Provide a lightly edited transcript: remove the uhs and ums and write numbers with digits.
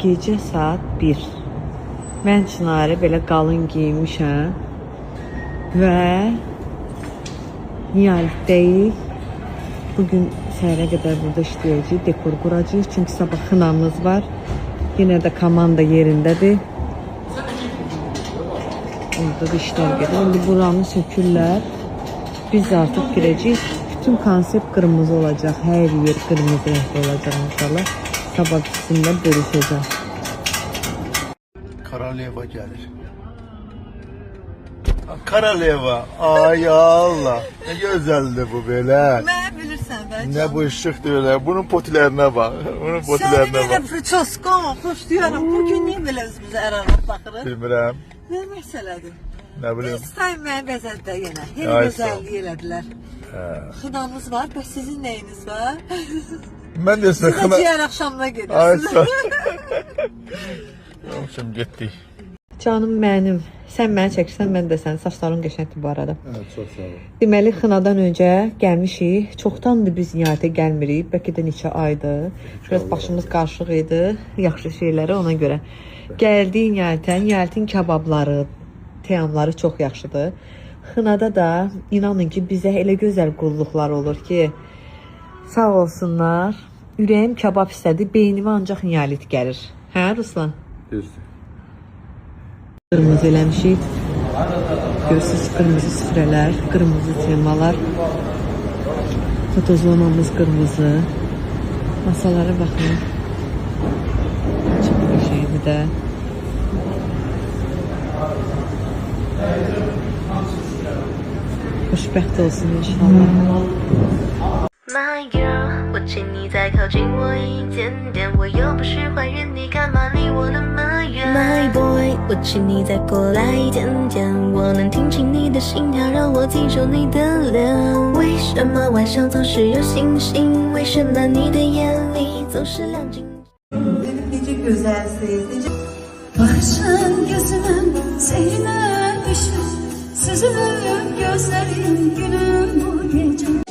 Gecə saat 1. Mən Çınarı belə qalın giyinmişəm və Nihalətdəyik. Bugün səhərə qədər burada işləyəcəyik, dekor quracağıq. Çünki sabah xınamız var. Yenə də komanda yerindədir. Orada da işlər gedir. İndi buranı sökürlər. Biz artıq girəcəyik. Bütün konsept qırmızı olacaq. Hər yer qırmızı renkli olacaq inşallah. Sabah bizimlə bölüşəcək. Karaleva gelir. Karaleva, ay Allah. Ne güzeldi bu böyle. Ne bilirsen ben. Ne bu ışık diyorlar. Bunun potilerine bak. Bunun potilerine Sen böyle bak. fırçaskon, hoş diyorum. Bugün niye böyle bize eramet bakırız? Bilmirəm. Ne meseledir? Ne bileyim. Biz saymayan bezelde yine. Her Ay, güzelliği elediler. Xınamız var. Bəs sizin neyiniz var? Ben de Siz de sakın. ciğer akşamına Ay gidiyorsunuz. sağ. Şimdi gittik. Canım mənim. Sən məni çəkirsən, mən də sən. Saçların qəşəngdir bu arada. Evet çok sağ ol. Deməli, xınadan öncə gəlmişik. Çoxdandır biz Nihalətə gəlmirik. Bəlkə də neçə aydır. Biraz başımız qarışıq idi. Yaxşı şeyləri ona görə. Gəldik Nihalətə. Nihalətin kababları, təamları çox yaxşıdır. Xınada da inanın ki, bizə elə gözəl qulluqlar olur ki, sağ olsunlar. Ürəyim kabab istədi. Beynimə ancaq Nihalət gəlir. Hə, Ruslan? Düzdür. Qırmızı eləmişik. Görürsünüz, qırmızı süfrələr, qırmızı temalar. Fotozonamız qırmızı. Masalara baxın. Çox qəşəngdir də. Xoşbəxt olsun inşallah. My girl， 我请你再靠近我一点点，我又不是坏人，你干嘛离我那么远 ？My boy， 我请你再过来一点点，我能听清你的心跳，让我记住你的脸。为什么晚上总是有星星？为什么你的眼里总是亮晶晶？ Nece güzelsiz, nece... Başın gözümün seninle düşür, süzülür gözlerim günüm bu gece.